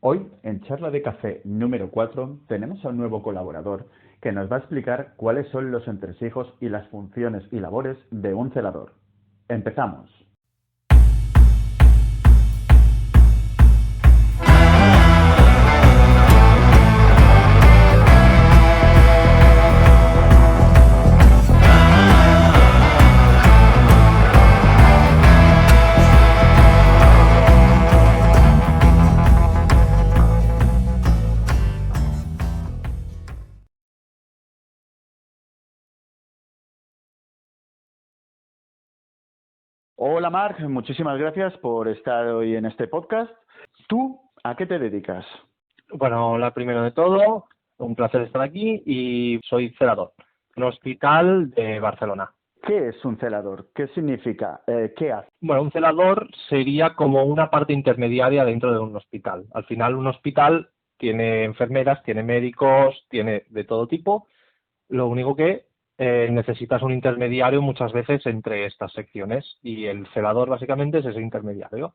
Hoy, en Charla de Café número 4, tenemos a un nuevo colaborador que nos va a explicar cuáles son los entresijos y las funciones y labores de un celador. Empezamos. Hola Marc, muchísimas gracias por estar hoy en este podcast. ¿Tú a qué te dedicas? Bueno, hola, primero de todo, un placer estar aquí y soy celador en un hospital de Barcelona. ¿Qué es un celador? ¿Qué significa? ¿Qué hace? Bueno, un celador sería como una parte intermediaria dentro de un hospital. Al final, un hospital tiene enfermeras, tiene médicos, tiene de todo tipo. Lo único que necesitas un intermediario muchas veces entre estas secciones y el celador básicamente es ese intermediario.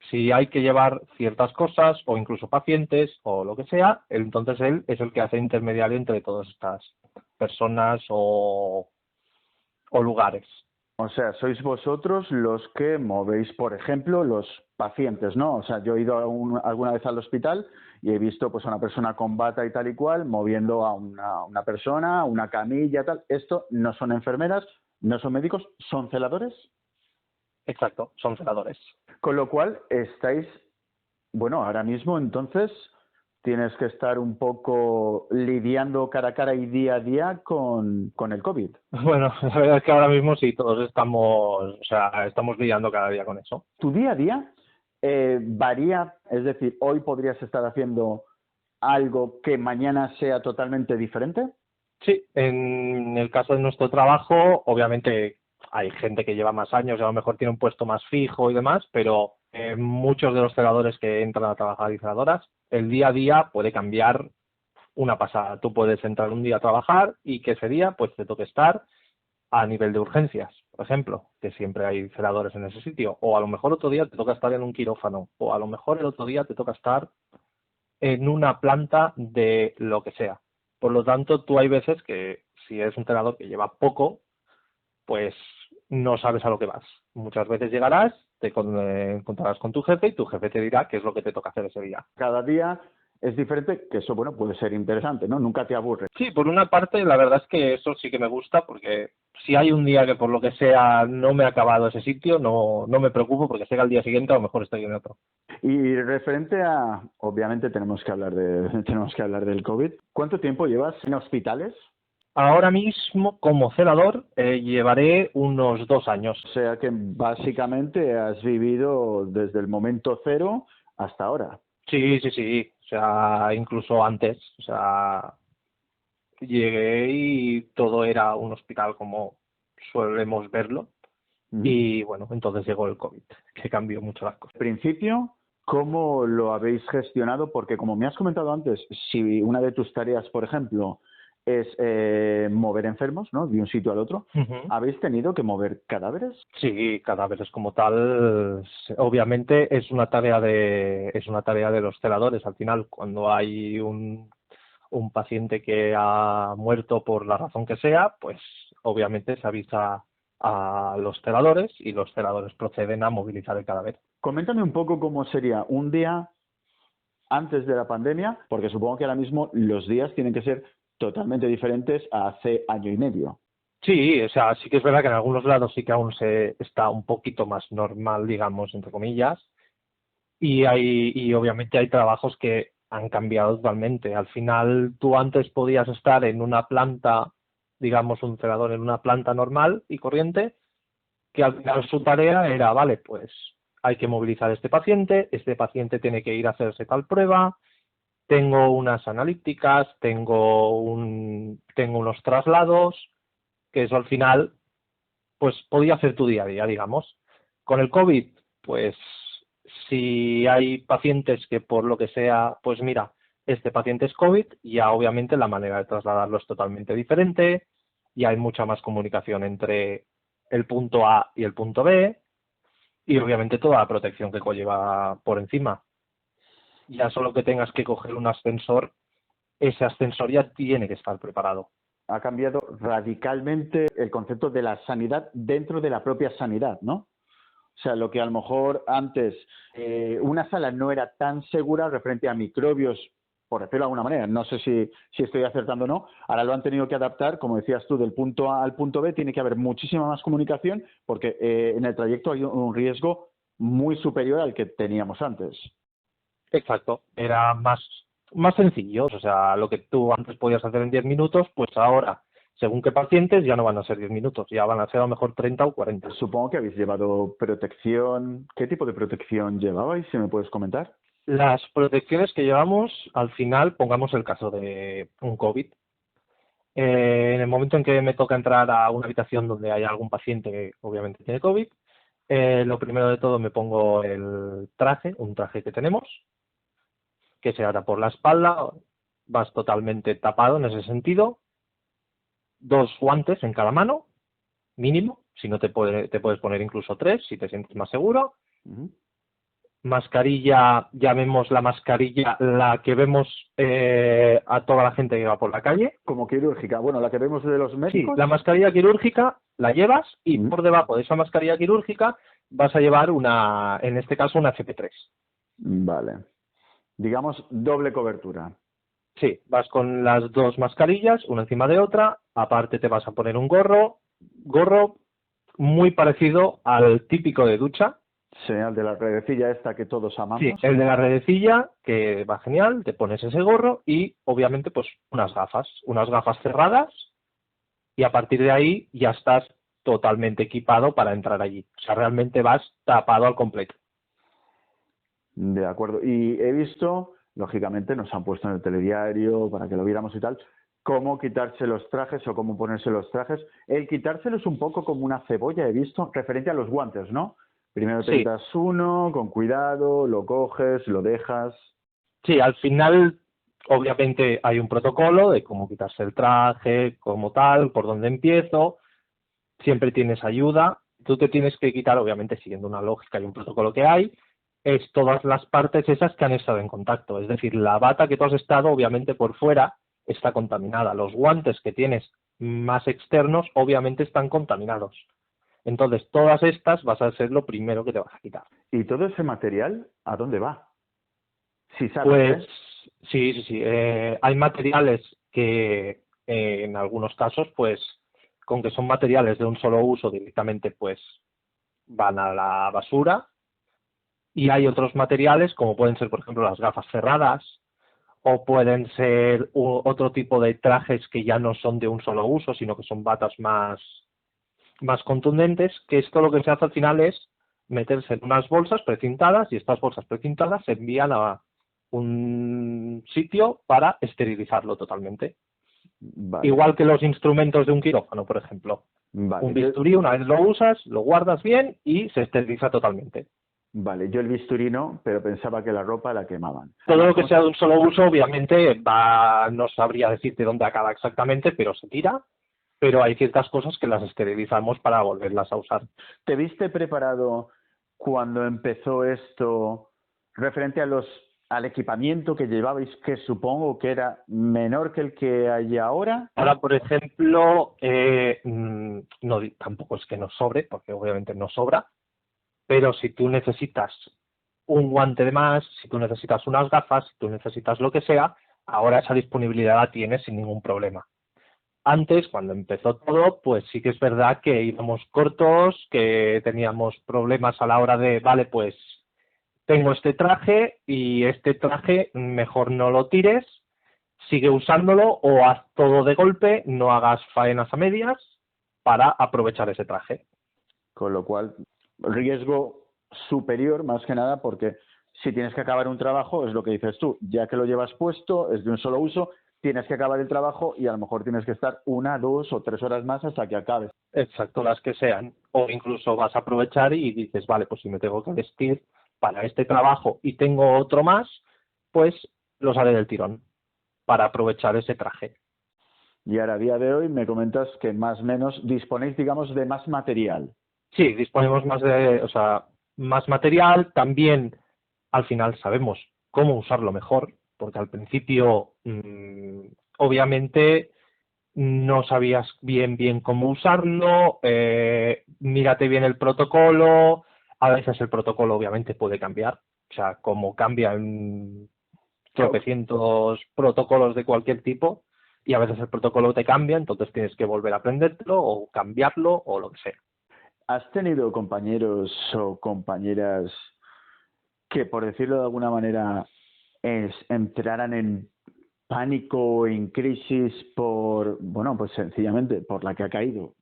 Si hay que llevar ciertas cosas o incluso pacientes o lo que sea, entonces él es el que hace intermediario entre todas estas personas o lugares. O sea, sois vosotros los que movéis, por ejemplo, los pacientes, ¿no? O sea, yo he ido alguna vez al hospital y he visto pues a una persona con bata y tal y cual moviendo a una persona, una camilla, tal. Esto no son enfermeras, no son médicos, son celadores. Exacto, son celadores. Con lo cual estáis, bueno, ahora mismo entonces tienes que estar un poco lidiando cara a cara y día a día con el COVID. Bueno, la verdad es que ahora mismo sí, todos estamos lidiando cada día con eso. Tu día a día varía, es decir, hoy podrías estar haciendo algo que mañana sea totalmente diferente. Sí, en el caso de nuestro trabajo, obviamente hay gente que lleva más años y a lo mejor tiene un puesto más fijo y demás, pero muchos de los celadores que entran a trabajar y celadoras, el día a día puede cambiar una pasada. Tú puedes entrar un día a trabajar y que ese día pues te toque estar a nivel de urgencias, por ejemplo, que siempre hay celadores en ese sitio, o a lo mejor otro día te toca estar en un quirófano, o a lo mejor el otro día te toca estar en una planta de lo que sea. Por lo tanto, tú hay veces que si eres un celador que lleva poco, pues no sabes a lo que vas. Muchas veces llegarás, encontrarás con tu jefe y tu jefe te dirá qué es lo que te toca hacer ese día. Cada día es diferente, que eso, bueno, puede ser interesante, ¿no? Nunca te aburre. Sí, por una parte, la verdad es que eso sí que me gusta porque si hay un día que por lo que sea no me ha acabado ese sitio, no me preocupo porque sé que al día siguiente a lo mejor estoy en otro. Y referente a, obviamente tenemos que hablar tenemos que hablar del COVID. ¿Cuánto tiempo llevas en hospitales? Ahora mismo, como celador, llevaré unos 2 años. O sea que básicamente has vivido desde el momento cero hasta ahora. Sí, sí, sí. O sea, incluso antes. O sea, llegué y todo era un hospital como solemos verlo. Y bueno, entonces llegó el COVID, que cambió mucho las cosas. Al principio, ¿cómo lo habéis gestionado? Porque como me has comentado antes, si una de tus tareas, por ejemplo, es mover enfermos, ¿no? De un sitio al otro, ¿habéis tenido que mover cadáveres? Sí, cadáveres como tal, obviamente es una tarea de los celadores. Al final, cuando hay un paciente que ha muerto por la razón que sea, pues obviamente se avisa a los celadores y los celadores proceden a movilizar el cadáver. Coméntame un poco cómo sería un día antes de la pandemia, porque supongo que ahora mismo los días tienen que ser totalmente diferentes a hace año y medio. Sí, o sea, sí que es verdad que en algunos lados sí que aún se está un poquito más normal, digamos, entre comillas, y obviamente hay trabajos que han cambiado totalmente. Al final, tú antes podías estar en una planta, digamos, un celador en una planta normal y corriente, que al final su tarea era, vale, pues hay que movilizar a este paciente tiene que ir a hacerse tal prueba, tengo unas analíticas, tengo unos traslados, que eso al final, pues podía hacer tu día a día, digamos. Con el COVID, pues si hay pacientes que por lo que sea, pues mira, este paciente es COVID, ya obviamente la manera de trasladarlo es totalmente diferente, y hay mucha más comunicación entre el punto A y el punto B, y obviamente toda la protección que conlleva por encima. ya solo que tengas que coger un ascensor, ese ascensor ya tiene que estar preparado. Ha cambiado radicalmente el concepto de la sanidad dentro de la propia sanidad, ¿no? O sea, lo que a lo mejor antes una sala no era tan segura referente a microbios, por decirlo de alguna manera, no sé si estoy acertando o no, ahora lo han tenido que adaptar, como decías tú, del punto A al punto B, tiene que haber muchísima más comunicación porque en el trayecto hay un riesgo muy superior al que teníamos antes. Exacto, era más sencillo, o sea, lo que tú antes podías hacer en 10 minutos, pues ahora, según qué pacientes, ya no van a ser 10 minutos, ya van a ser a lo mejor 30 o 40. Supongo que habéis llevado protección. ¿Qué tipo de protección llevabais, si me puedes comentar? Las protecciones que llevamos, al final, pongamos el caso de un COVID. En el momento en que me toca entrar a una habitación donde hay algún paciente que obviamente tiene COVID, lo primero de todo me pongo el traje, un traje que tenemos, que se ata por la espalda, vas totalmente tapado en ese sentido, 2 guantes en cada mano, mínimo, si no te puedes poner incluso 3 si te sientes más seguro. Uh-huh. Mascarilla, llamemos la mascarilla la que vemos a toda la gente que va por la calle. Como quirúrgica. Bueno, la que vemos de los Sí, médicos. la mascarilla quirúrgica la llevas y por debajo de esa mascarilla quirúrgica vas a llevar en este caso, una FP3. Vale. Digamos, doble cobertura. Sí, vas con las 2 mascarillas, una encima de otra, aparte te vas a poner un gorro muy parecido al típico de ducha. Sí, al de la redecilla esta que todos amamos. Sí, el de la redecilla, que va genial, te pones ese gorro y obviamente pues unas gafas cerradas y a partir de ahí ya estás totalmente equipado para entrar allí. O sea, realmente vas tapado al completo. De acuerdo. Y he visto, lógicamente, nos han puesto en el telediario para que lo viéramos y tal, cómo quitarse los trajes o cómo ponerse los trajes. El quitárselo es un poco como una cebolla, he visto, referente a los guantes, ¿no? Primero te quitas uno, con cuidado, lo coges, lo dejas. Sí, al final, obviamente, hay un protocolo de cómo quitarse el traje, como tal, por dónde empiezo. Siempre tienes ayuda. Tú te tienes que quitar, obviamente, siguiendo una lógica y un protocolo que hay, es todas las partes esas que han estado en contacto. Es decir, la bata que tú has estado, obviamente, por fuera está contaminada. Los guantes que tienes más externos, obviamente, están contaminados. Entonces, todas estas vas a ser lo primero que te vas a quitar. ¿Y todo ese material a dónde va? Si sabes, Pues sí. Hay materiales que en algunos casos, pues, con que son materiales de un solo uso directamente, pues, van a la basura. Y hay otros materiales, como pueden ser, por ejemplo, las gafas cerradas, o pueden ser otro tipo de trajes que ya no son de un solo uso, sino que son batas más contundentes, que esto lo que se hace al final es meterse en unas bolsas precintadas y estas bolsas precintadas se envían a un sitio para esterilizarlo totalmente. Vale. Igual que los instrumentos de un quirófano, por ejemplo. Vale. Un bisturí, una vez lo usas, lo guardas bien y se esteriliza totalmente. Vale, yo el bisturí no, pero pensaba que la ropa la quemaban. Todo lo que sea de un solo uso, obviamente, no sabría decirte dónde acaba exactamente, pero se tira. Pero hay ciertas cosas que las esterilizamos para volverlas a usar. ¿Te viste preparado cuando empezó esto referente al equipamiento que llevabais, que supongo que era menor que el que hay ahora? Ahora, por ejemplo, no, tampoco es que nos sobre, porque obviamente no sobra, pero si tú necesitas un guante de más, si tú necesitas unas gafas, si tú necesitas lo que sea, ahora esa disponibilidad la tienes sin ningún problema. Antes, cuando empezó todo, pues sí que es verdad que íbamos cortos, que teníamos problemas a la hora de, vale, pues tengo este traje y este traje mejor no lo tires, sigue usándolo o haz todo de golpe, no hagas faenas a medias para aprovechar ese traje. Con lo cual, riesgo superior más que nada porque si tienes que acabar un trabajo, es lo que dices tú, ya que lo llevas puesto, es de un solo uso, tienes que acabar el trabajo y a lo mejor tienes que estar 1, 2 o 3 horas más hasta que acabes. Exacto, las que sean. O incluso vas a aprovechar y dices, vale, pues si me tengo que vestir para este trabajo y tengo otro más, pues los haré del tirón para aprovechar ese traje. Y ahora, a día de hoy, me comentas que más o menos disponéis, digamos, de más material. Sí, disponemos más material. También, al final, sabemos cómo usarlo mejor, porque al principio, obviamente, no sabías bien cómo usarlo, mírate bien el protocolo, a veces el protocolo obviamente puede cambiar, o sea, como cambian Claro. tropecientos protocolos de cualquier tipo, y a veces el protocolo te cambia, entonces tienes que volver a aprendértelo o cambiarlo o lo que sea. ¿Has tenido compañeros o compañeras que, por decirlo de alguna manera, entraran en pánico o en crisis por, bueno, pues sencillamente por la que ha caído,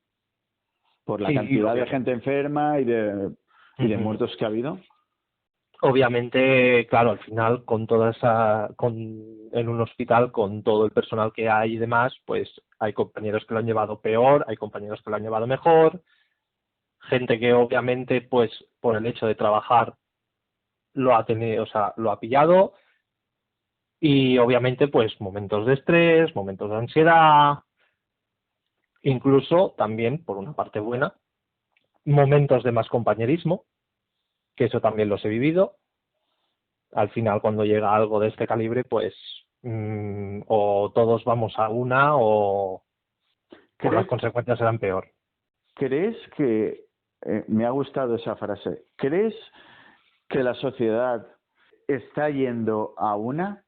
por la Sí, cantidad de obviamente. gente enferma y de Ujú. muertos que ha habido? Obviamente, claro, al final con toda esa, en un hospital, con todo el personal que hay y demás, pues hay compañeros que lo han llevado peor, hay compañeros que lo han llevado mejor, gente que obviamente, pues por el hecho de trabajar lo ha tenido, o sea, lo ha pillado, y obviamente, pues momentos de estrés, momentos de ansiedad, incluso también, por una parte buena, momentos de más compañerismo, que eso también los he vivido. Al final, cuando llega algo de este calibre, pues o todos vamos a una o las ¿Crees, consecuencias serán peor. crees que, me ha gustado esa frase, ¿crees que la sociedad está yendo a una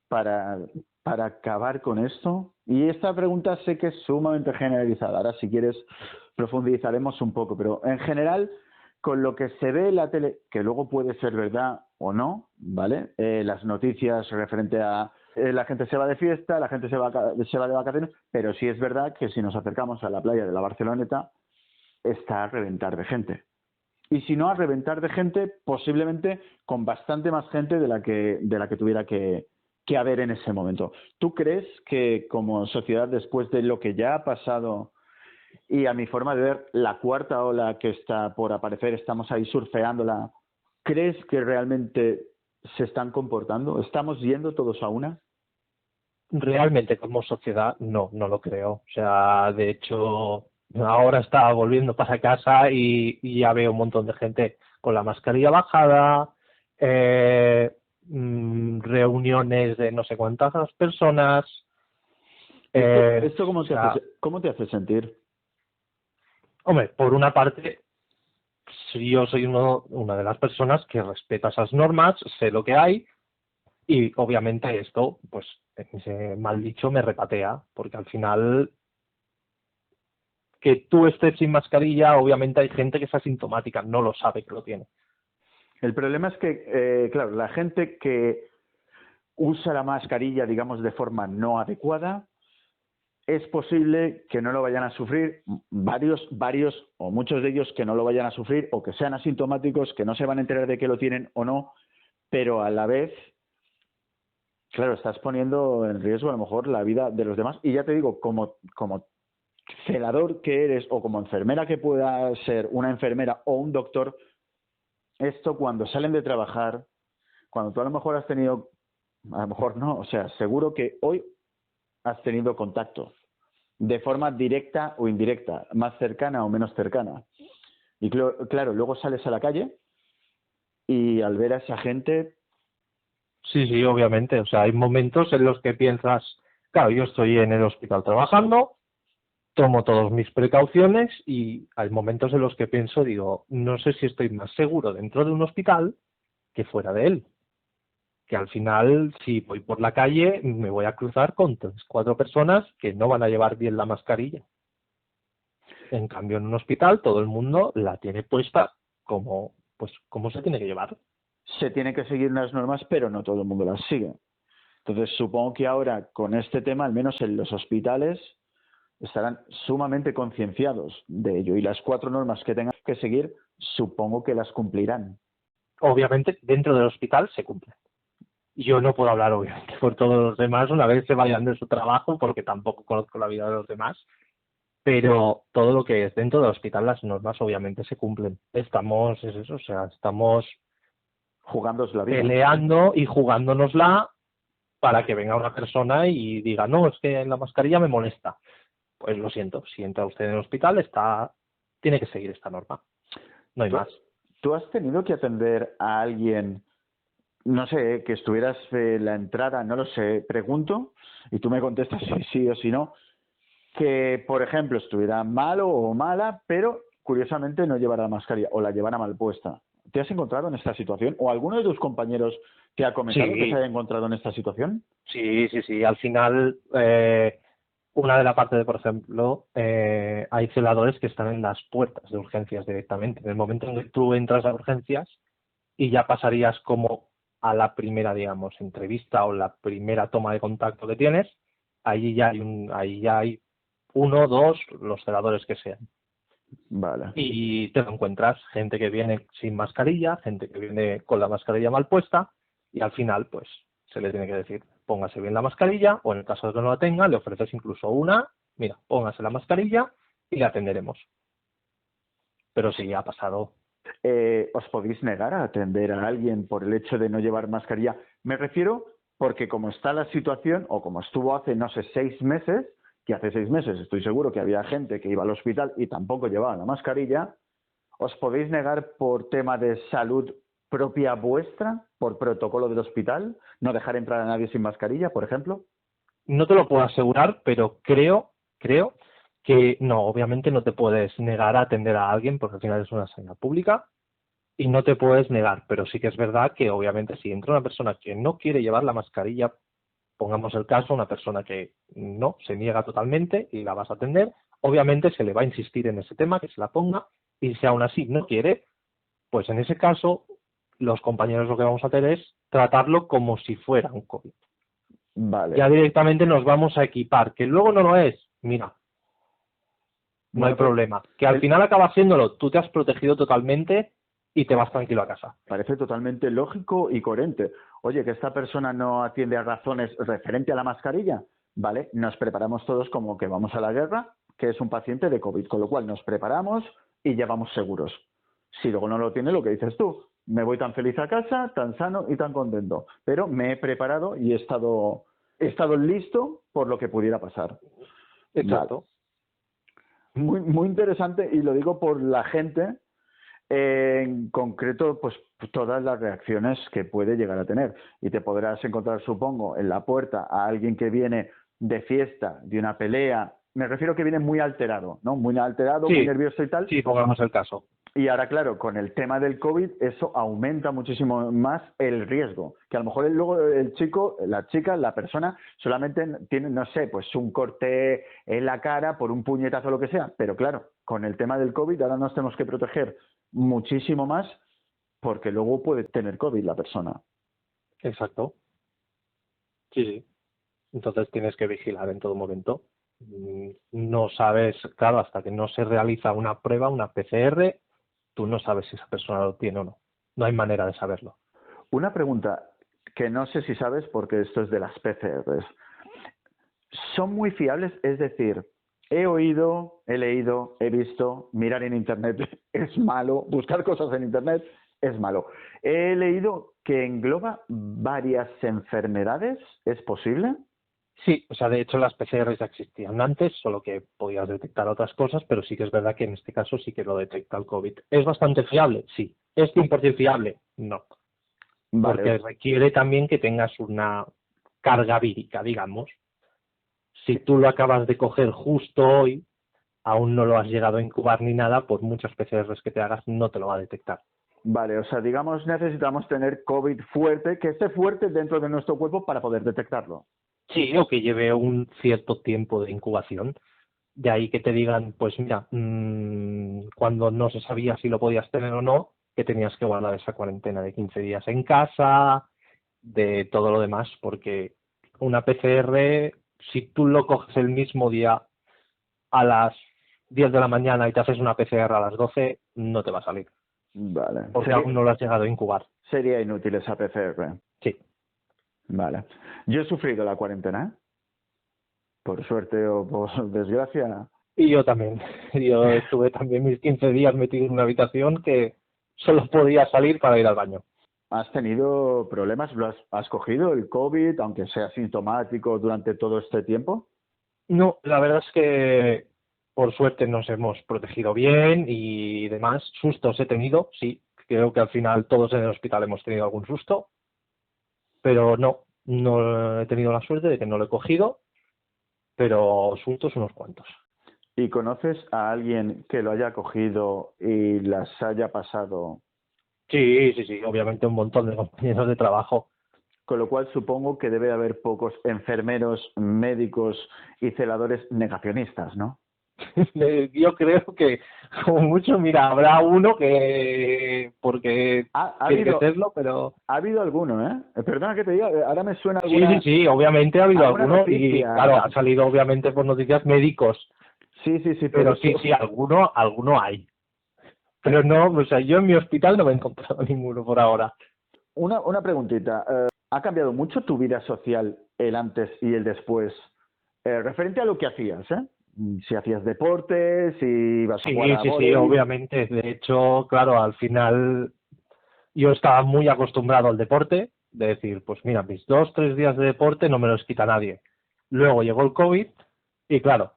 para, para acabar con esto? Y esta pregunta sé que es sumamente generalizada. Ahora, si quieres, profundizaremos un poco, pero en general, con lo que se ve en la tele, que luego puede ser verdad o no, ¿vale? Las noticias referente a la gente se va de fiesta, la gente se va de vacaciones, pero sí es verdad que si nos acercamos a la playa de la Barceloneta, está a reventar de gente. Y si no a reventar de gente, posiblemente con bastante más gente de la que tuviera que haber en ese momento. ¿Tú crees que como sociedad, después de lo que ya ha pasado y a mi forma de ver la cuarta ola que está por aparecer, estamos ahí surfeándola, crees que realmente se están comportando? ¿Estamos yendo todos a una? Realmente como sociedad no lo creo. O sea, de hecho, ahora estaba volviendo para casa y ya veo un montón de gente con la mascarilla bajada, eh, reuniones de no sé cuántas personas. ¿Esto, esto O sea, cómo te hace sentir? hombre, por una parte, si yo soy una de las personas que respeta esas normas, sé lo que hay y obviamente esto, pues, ese mal dicho me repatea, porque al final que tú estés sin mascarilla, obviamente hay gente que es asintomática, no lo sabe que lo tiene. El problema es que, claro, la gente que usa la mascarilla, digamos, de forma no adecuada, es posible que no lo vayan a sufrir, varios o muchos de ellos que no lo vayan a sufrir o que sean asintomáticos, que no se van a enterar de que lo tienen o no, pero a la vez, claro, estás poniendo en riesgo a lo mejor la vida de los demás. Y ya te digo, como celador que eres o como enfermera que pueda ser una enfermera o un doctor, esto cuando salen de trabajar, cuando tú a lo mejor has tenido, a lo mejor no, o sea, seguro que hoy has tenido contacto de forma directa o indirecta, más cercana o menos cercana. Y claro, luego sales a la calle y al ver a esa gente, Sí, obviamente. O sea, hay momentos en los que piensas, claro, yo estoy en el hospital trabajando, tomo todas mis precauciones y hay momentos en los que pienso, digo, no sé si estoy más seguro dentro de un hospital que fuera de él. Que al final, si voy por la calle, me voy a cruzar con tres, cuatro personas que no van a llevar bien la mascarilla. En cambio, en un hospital todo el mundo la tiene puesta como, pues, como se tiene que llevar. se tiene que seguir unas normas, pero no todo el mundo las sigue. Entonces, supongo que ahora con este tema, al menos en los hospitales, estarán sumamente concienciados de ello y las 4 normas que tengan que seguir, supongo que las cumplirán. Obviamente, dentro del hospital se cumple. Yo no puedo hablar, obviamente, por todos los demás una vez se vayan de su trabajo, porque tampoco conozco la vida de los demás, pero todo lo que es dentro del hospital, las normas obviamente se cumplen. Estamos, es eso, o sea, estamos Jugándose la vida. peleando y jugándonosla para que venga una persona y diga, no, es que la mascarilla me molesta. Pues lo siento, si entra usted en el hospital, tiene que seguir esta norma. No hay ¿Tú, más. tú has tenido que atender a alguien no sé, que estuvieras la entrada, no lo sé, pregunto, y tú me contestas si sí o si no, que, por ejemplo, estuviera malo o mala, pero curiosamente no llevara la mascarilla o la llevara mal puesta. ¿Te has encontrado en esta situación? ¿O alguno de tus compañeros te ha comentado que se Sí, haya encontrado en esta situación? sí, sí, sí. Al final, una de la parte de, por ejemplo, hay celadores que están en las puertas de urgencias directamente. En el momento en que tú entras a urgencias y ya pasarías como a la primera, digamos, entrevista o la primera toma de contacto que tienes, ahí ya hay uno, dos, los celadores que sean. Vale. Y te lo encuentras gente que viene sin mascarilla, gente que viene con la mascarilla mal puesta y al final pues se le tiene que decir póngase bien la mascarilla o en el caso de que no la tenga le ofreces incluso una, mira, póngase la mascarilla y le atenderemos. Pero sí, ha pasado. ¿Os podéis negar a atender a alguien por el hecho de no llevar mascarilla? Me refiero porque como está la situación, o como estuvo hace, no sé, 6 meses, que hace 6 meses estoy seguro que había gente que iba al hospital y tampoco llevaba la mascarilla, ¿os podéis negar por tema de salud propia vuestra, por protocolo del hospital, no dejar entrar a nadie sin mascarilla, por ejemplo? No te lo puedo asegurar, pero creo que no, obviamente no te puedes negar a atender a alguien porque al final es una sanidad pública y no te puedes negar, pero sí que es verdad que obviamente si entra una persona que no quiere llevar la mascarilla, pongamos el caso, una persona que no se niega totalmente y la vas a atender, obviamente se le va a insistir en ese tema, que se la ponga, y si aún así no quiere, pues en ese caso los compañeros lo que vamos a hacer es tratarlo como si fuera un COVID. Vale. Ya directamente nos vamos a equipar, que luego no lo es, mira, no hay Bueno, pues problema. Que al final acaba haciéndolo, tú te has protegido totalmente y te vas tranquilo a casa. parece totalmente lógico y coherente. Oye, que esta persona no atiende a razones referente a la mascarilla, ¿vale? Nos preparamos todos como que vamos a la guerra, que es un paciente de COVID, con lo cual nos preparamos y ya vamos seguros. Si luego no lo tiene, lo que dices tú, me voy tan feliz a casa, tan sano y tan contento, pero me he preparado y he estado listo por lo que pudiera pasar. Vale. Exacto. Muy, muy interesante y lo digo por la gente en concreto, pues todas las reacciones que puede llegar a tener. Y te podrás encontrar, supongo, en la puerta a alguien que viene de fiesta, de una pelea. Me refiero que viene muy alterado, ¿no? Muy alterado, muy Sí, nervioso y tal. sí, pongamos el caso. Y ahora, claro, con el tema del COVID, eso aumenta muchísimo más el riesgo. Que a lo mejor luego el chico, la chica, la persona, solamente tiene, no sé, pues un corte en la cara por un puñetazo o lo que sea. Pero claro, con el tema del COVID ahora nos tenemos que proteger muchísimo más porque luego puede tener COVID la persona. Exacto. Sí, sí. Entonces tienes que vigilar en todo momento. No sabes, claro, hasta que no se realiza una prueba, una PCR, tú no sabes si esa persona lo tiene o no. No hay manera de saberlo. Una pregunta que no sé si sabes porque esto es de las PCRs. ¿Son muy fiables? Es decir, he oído, he leído, he visto, mirar en Internet es malo, buscar cosas en Internet es malo. He leído que engloba varias enfermedades, ¿es posible? Sí, o sea, de hecho las PCR ya existían antes, solo que podías detectar otras cosas, pero sí que es verdad que en este caso sí que lo detecta el COVID. ¿Es bastante fiable? Sí. ¿Es 100% fiable? No. Vale, Porque requiere también que tengas una carga vírica, digamos. Si tú lo acabas de coger justo hoy, aún no lo has llegado a incubar ni nada, por muchas PCRs que te hagas no te lo va a detectar. vale, o sea, digamos, necesitamos tener COVID fuerte, que esté fuerte dentro de nuestro cuerpo para poder detectarlo. Sí, o que lleve un cierto tiempo de incubación. De ahí que te digan, pues mira, cuando no se sabía si lo podías tener o no, que tenías que guardar esa cuarentena de 15 días en casa, de todo lo demás, porque una PCR, si tú lo coges el mismo día a las 10 de la mañana y te haces una PCR a las 12, no te va a salir, Vale, porque aún no lo has llegado a incubar. sería inútil esa PCR. Sí, Vale. Yo he sufrido la cuarentena, por suerte o por desgracia. y yo también. Yo estuve también mis 15 días metido en una habitación que solo podía salir para ir al baño. ¿Has tenido problemas? ¿Has cogido el COVID, aunque sea sintomático, durante todo este tiempo? No, la verdad es que por suerte nos hemos protegido bien y demás. Sustos he tenido, sí. Creo que al final todos en el hospital hemos tenido algún susto, pero no he tenido la suerte de que no lo he cogido, pero sustos unos cuantos. ¿Y conoces a alguien que lo haya cogido y las haya pasado? Sí, obviamente un montón de compañeros de trabajo. Con lo cual supongo que debe haber pocos enfermeros, médicos y celadores negacionistas, ¿no? Yo creo que como mucho, mira, habrá uno que, porque Ha tiene que habido, serlo, pero ha habido alguno, ¿eh? Perdona que te diga, ahora me suena sí, obviamente ha habido alguna alguno y noticia. claro, ha salido obviamente por noticias médicos, Sí, por pero eso. sí, alguno hay. Pero no, o sea, yo en mi hospital no me he encontrado ninguno por ahora. Una preguntita. ¿Ha cambiado mucho tu vida social el antes y el después? Referente a lo que hacías, ¿eh? Si hacías deporte, si ibas a jugar a Sí, vóley. obviamente. De hecho, claro, al final yo estaba muy acostumbrado al deporte, de decir, pues mira, mis 2, 3 días de deporte no me los quita nadie. Luego llegó el COVID y claro,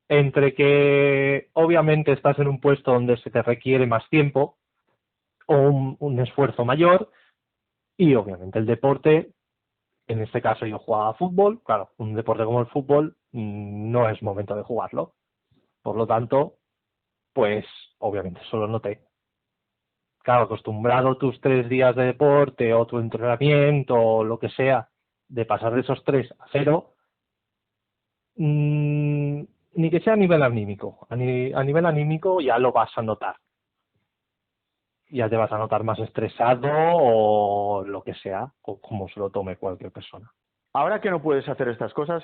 entre que obviamente estás en un puesto donde se te requiere más tiempo o un esfuerzo mayor y obviamente el deporte, en este caso yo jugaba a fútbol, claro, un deporte como el fútbol no es momento de jugarlo. Por lo tanto, pues obviamente solo noté. Claro, acostumbrado tus 3 días de deporte o tu entrenamiento o lo que sea, de pasar de esos 3 a 0, ni que sea a nivel anímico. A nivel anímico ya lo vas a notar. Ya te vas a notar más estresado o lo que sea, o como se lo tome cualquier persona. Ahora que no puedes hacer estas cosas,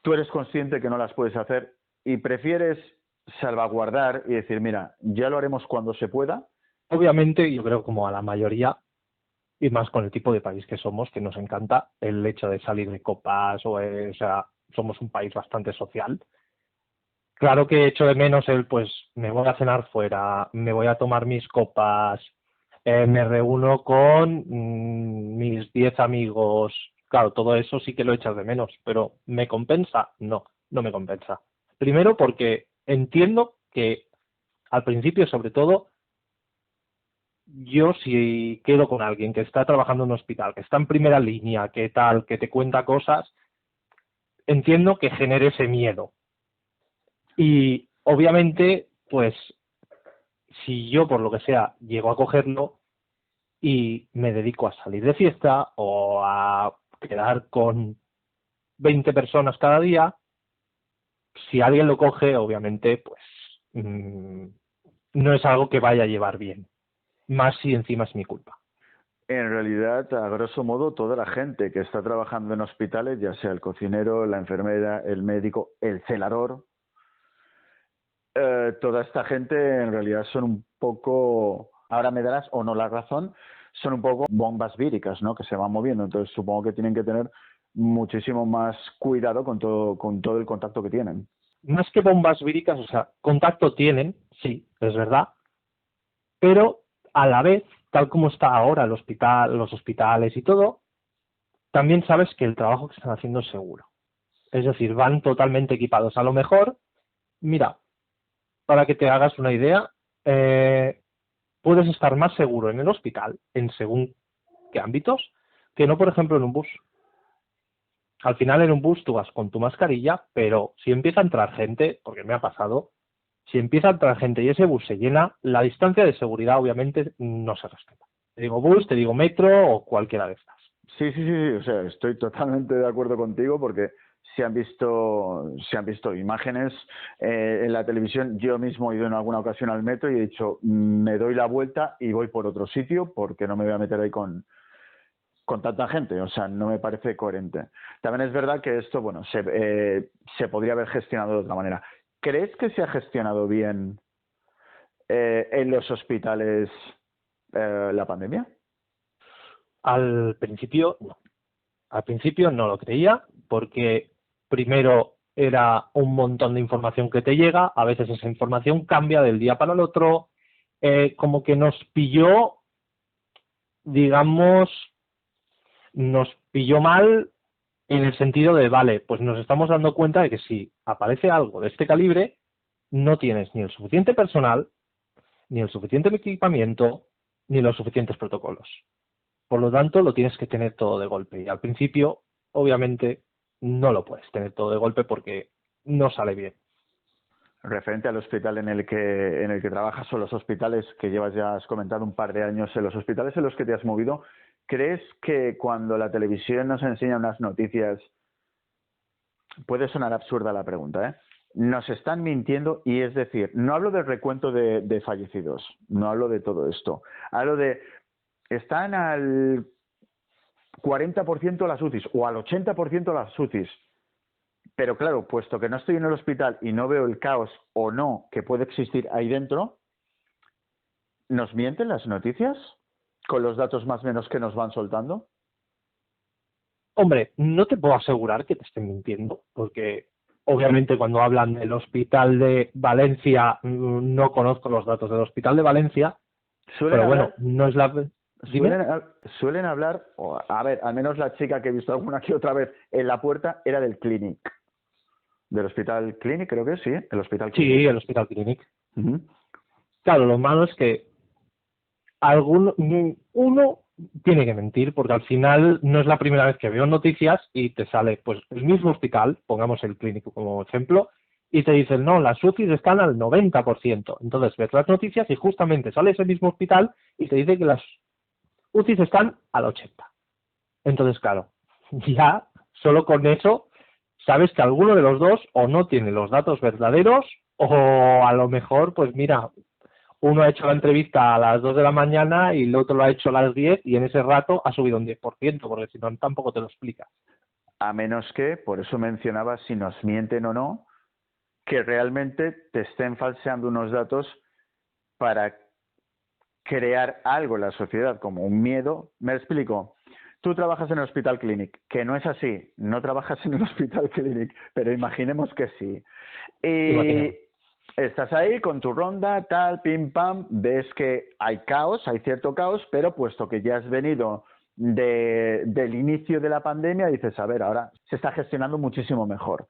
tú eres consciente que no las puedes hacer y prefieres salvaguardar y decir, mira, ya lo haremos cuando se pueda. Obviamente, yo creo como a la mayoría, y más con el tipo de país que somos, que nos encanta el hecho de salir de copas, o sea, somos un país bastante social. Claro que echo de menos el, pues, me voy a cenar fuera, me voy a tomar mis copas, me reúno con mis 10 amigos. Claro, todo eso sí que lo echas de menos, pero ¿me compensa? No me compensa. Primero porque entiendo que al principio, sobre todo, yo si quedo con alguien que está trabajando en un hospital, que está en primera línea, que tal, que te cuenta cosas, entiendo que genere ese miedo. Y obviamente, pues si yo por lo que sea llego a cogerlo y me dedico a salir de fiesta o a quedar con 20 personas cada día, si alguien lo coge, obviamente, pues no es algo que vaya a llevar bien, más si encima es mi culpa. En realidad, a grosso modo, toda la gente que está trabajando en hospitales, ya sea el cocinero, la enfermera, el médico, el celador, toda esta gente en realidad son un poco, ahora me darás o no la razón, son un poco bombas víricas, ¿no? Que se van moviendo. Entonces supongo que tienen que tener muchísimo más cuidado con todo el contacto que tienen. Más que bombas víricas, o sea, contacto tienen, sí, es verdad, pero a la vez, tal como está ahora el hospital, los hospitales y todo, también sabes que el trabajo que están haciendo es seguro. Es decir, van totalmente equipados. A lo mejor, mira, para que te hagas una idea, puedes estar más seguro en el hospital, en según qué ámbitos, que no, por ejemplo, en un bus. Al final en un bus tú vas con tu mascarilla, pero si empieza a entrar gente, porque me ha pasado, si empieza a entrar gente y ese bus se llena, la distancia de seguridad obviamente no se respeta. Te digo bus, te digo metro o cualquiera de estas. Sí, o sea, estoy totalmente de acuerdo contigo porque se han visto imágenes en la televisión. Yo mismo he ido en alguna ocasión al metro y he dicho, me doy la vuelta y voy por otro sitio porque no me voy a meter ahí con tanta gente, o sea, no me parece coherente. También es verdad que esto, bueno, se podría haber gestionado de otra manera. ¿Crees que se ha gestionado bien en los hospitales la pandemia? Al principio no. Al principio no lo creía porque primero era un montón de información que te llega, a veces esa información cambia del día para el otro, como que digamos, nos pilló mal en el sentido de, vale, pues nos estamos dando cuenta de que si aparece algo de este calibre, no tienes ni el suficiente personal, ni el suficiente equipamiento, ni los suficientes protocolos. Por lo tanto, lo tienes que tener todo de golpe. Y al principio, obviamente, no lo puedes tener todo de golpe porque no sale bien. Referente al hospital en el que trabajas o los hospitales que llevas, ya has comentado, un par de años, en los hospitales en los que te has movido, ¿crees que cuando la televisión nos enseña unas noticias, puede sonar absurda la pregunta, nos están mintiendo? Y es decir, no hablo del recuento de fallecidos, no hablo de todo esto, hablo de están al 40% las UCIs o al 80% las UCIs. Pero claro, puesto que no estoy en el hospital y no veo el caos o no que puede existir ahí dentro, ¿nos mienten las noticias con los datos más o menos que nos van soltando? Hombre, no te puedo asegurar que te estén mintiendo, porque obviamente cuando hablan del hospital de Valencia, no conozco los datos del hospital de Valencia, pero bueno, no es la... Dime. Suelen hablar, a ver, al menos la chica que he visto alguna que otra vez en la puerta era del Clinic. Del Hospital Clinic, creo que sí, el Hospital Clinic. Sí, el Hospital Clinic. Uh-huh. Claro, lo malo es que uno tiene que mentir, porque al final no es la primera vez que veo noticias y te sale pues el mismo hospital, pongamos el Clínico como ejemplo, y te dicen, no, las UCIs están al 90%. Entonces ves las noticias y justamente sale ese mismo hospital y te dice que las UCIs están al 80%. Entonces, claro, ya solo con eso sabes que alguno de los dos o no tiene los datos verdaderos o a lo mejor, pues mira, uno ha hecho la entrevista a las 2 de la mañana y el otro lo ha hecho a las 10 y en ese rato ha subido un 10%, porque si no tampoco te lo explica. A menos que, por eso mencionaba si nos mienten o no, que realmente te estén falseando unos datos para crear algo en la sociedad, como un miedo. Me explico. Tú trabajas en el Hospital Clinic, que no es así, no trabajas en el Hospital Clinic, pero imaginemos que sí. Y estás ahí con tu ronda, tal, pim, pam, ves que hay caos, hay cierto caos, pero puesto que ya has venido del inicio de la pandemia, dices, a ver, ahora se está gestionando muchísimo mejor.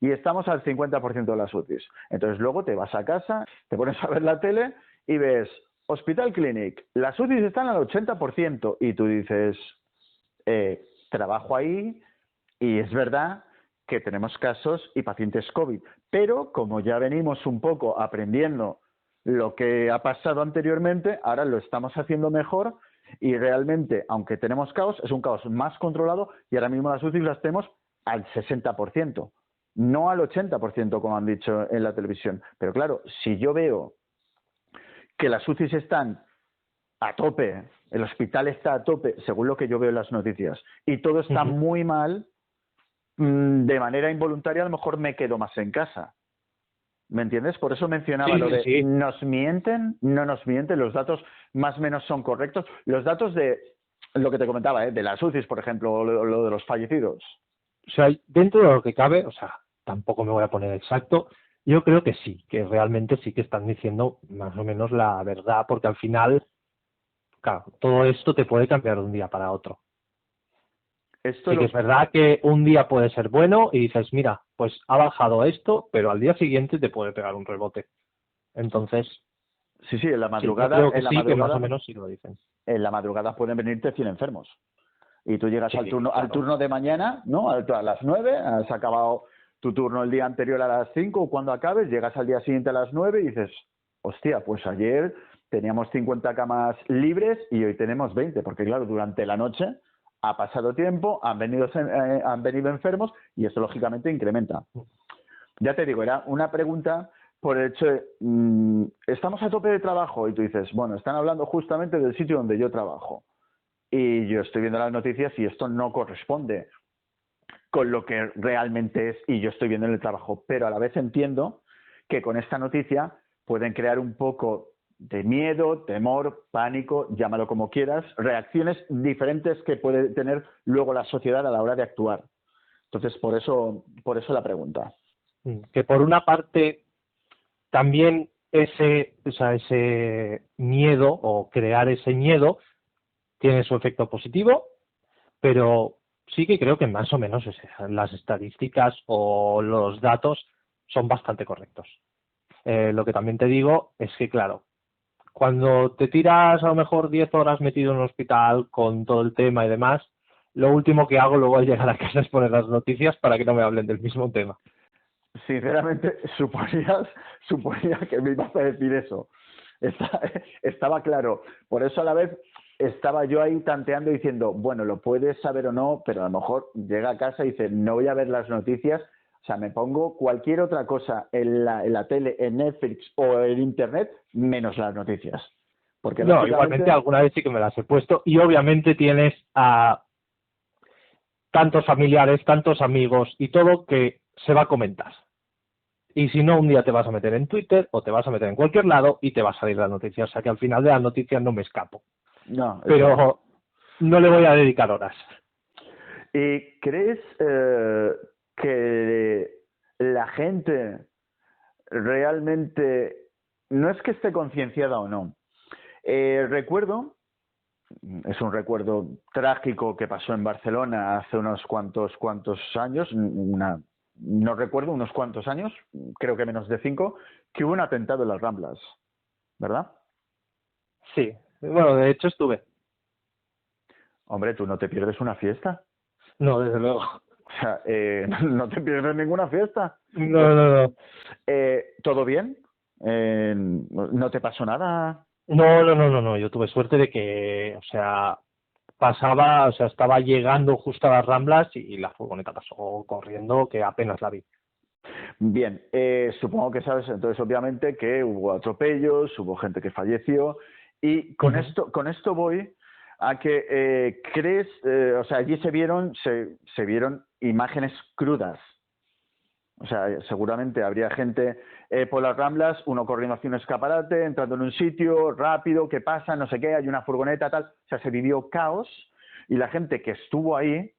Y estamos al 50% de las UCIs. Entonces luego te vas a casa, te pones a ver la tele y ves Hospital Clinic, las UCIs están al 80%, y tú dices, trabajo ahí y es verdad que tenemos casos y pacientes COVID, pero como ya venimos un poco aprendiendo lo que ha pasado anteriormente, ahora lo estamos haciendo mejor y realmente, aunque tenemos caos, es un caos más controlado y ahora mismo las UCIs las tenemos al 60%, no al 80% como han dicho en la televisión. Pero claro, si yo veo que las UCIs están a tope, el hospital está a tope, según lo que yo veo en las noticias, y todo está muy mal, de manera involuntaria a lo mejor me quedo más en casa. ¿Me entiendes? Por eso mencionaba lo de ¿nos mienten? No nos mienten, los datos más o menos son correctos. Los datos de lo que te comentaba, de las UCIs, por ejemplo, o lo de los fallecidos. O sea, dentro de lo que cabe, o sea, tampoco me voy a poner exacto, yo creo que sí, que realmente sí que están diciendo más o menos la verdad, porque al final, claro, todo esto te puede cambiar de un día para otro. Sí que es verdad que un día puede ser bueno y dices, mira, pues ha bajado esto, pero al día siguiente te puede pegar un rebote. Entonces, sí, en la madrugada, sí, yo creo que sí, que más o menos sí lo dicen. En la madrugada pueden venirte 100 enfermos. Y tú llegas al turno de mañana, ¿no? A las 9, has acabado tu turno el día anterior a las 5, o cuando acabes, llegas al día siguiente a las 9 y dices, hostia, pues ayer teníamos 50 camas libres y hoy tenemos 20, porque claro, durante la noche ha pasado tiempo, han venido enfermos y esto lógicamente incrementa. Ya te digo, era una pregunta por el hecho de, estamos a tope de trabajo, y tú dices, bueno, están hablando justamente del sitio donde yo trabajo. Y yo estoy viendo las noticias y esto no corresponde con lo que realmente es, y yo estoy viendo en el trabajo. Pero a la vez entiendo que con esta noticia pueden crear un poco de miedo, temor, pánico, llámalo como quieras, reacciones diferentes que puede tener luego la sociedad a la hora de actuar. Entonces, por eso la pregunta. Que por una parte también ese miedo o crear ese miedo tiene su efecto positivo, pero sí que creo que más o menos las estadísticas o los datos son bastante correctos. Lo que también te digo es que, claro, cuando te tiras a lo mejor 10 horas metido en un hospital con todo el tema y demás, lo último que hago luego al llegar a casa es poner las noticias para que no me hablen del mismo tema. Sinceramente, suponía que me ibas a decir eso. Estaba claro. Por eso a la vez estaba yo ahí tanteando diciendo, bueno, lo puedes saber o no, pero a lo mejor llega a casa y dice, no voy a ver las noticias, o sea, me pongo cualquier otra cosa en la tele, en Netflix o en Internet, menos las noticias. Porque No, lógicamente... igualmente alguna vez sí que me las he puesto y obviamente tienes a tantos familiares, tantos amigos y todo que se va a comentar. Y si no, un día te vas a meter en Twitter o te vas a meter en cualquier lado y te va a salir la noticia. O sea que al final de las noticias no me escapo. No, Pero no le voy a dedicar horas. ¿Y crees que la gente realmente no es que esté concienciada o no? Recuerdo, es un recuerdo trágico que pasó en Barcelona hace unos cuantos años, no recuerdo, unos cuantos años, creo que menos de 5, que hubo un atentado en las Ramblas, ¿verdad? Sí, bueno, de hecho estuve. Hombre, ¿tú no te pierdes una fiesta? No, desde luego. O sea, no te pierdes ninguna fiesta. No. ¿Todo bien? ¿No te pasó nada? No. Yo tuve suerte de que, o sea, estaba llegando justo a las Ramblas y la furgoneta pasó corriendo que apenas la vi. Bien, supongo que sabes entonces obviamente que hubo atropellos, hubo gente que falleció y con esto voy a que crees, o sea, allí se vieron imágenes crudas. O sea, seguramente habría gente por las Ramblas, uno corriendo hacia un escaparate, entrando en un sitio, rápido, ¿qué pasa? No sé qué, hay una furgoneta, tal. O sea, se vivió caos y la gente que estuvo ahí,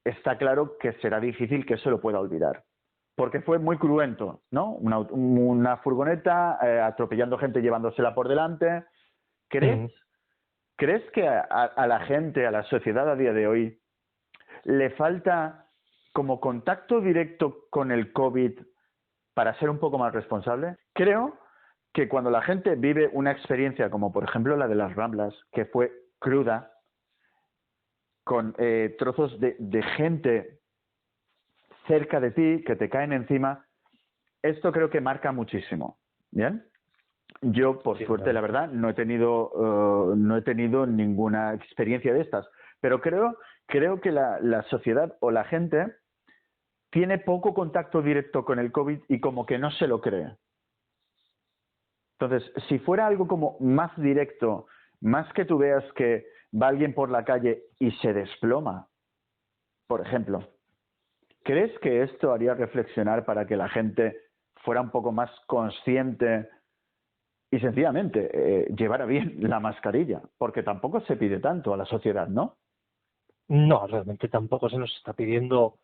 está claro que será difícil que se lo pueda olvidar. Porque fue muy cruento, ¿no? Una furgoneta atropellando gente, llevándosela por delante. ¿Crees que a la gente, a la sociedad a día de hoy, le falta como contacto directo con el COVID para ser un poco más responsable? Creo que cuando la gente vive una experiencia como por ejemplo la de las Ramblas, que fue cruda, con trozos de gente cerca de ti que te caen encima, esto creo que marca muchísimo. ¿Bien? Yo, por suerte, la verdad, no he tenido ninguna experiencia de estas, pero creo que la sociedad o la gente tiene poco contacto directo con el COVID y como que no se lo cree. Entonces, si fuera algo como más directo, más que tú veas que va alguien por la calle y se desploma, por ejemplo, ¿crees que esto haría reflexionar para que la gente fuera un poco más consciente y sencillamente llevara bien la mascarilla? Porque tampoco se pide tanto a la sociedad, ¿no? No, realmente tampoco se nos está pidiendo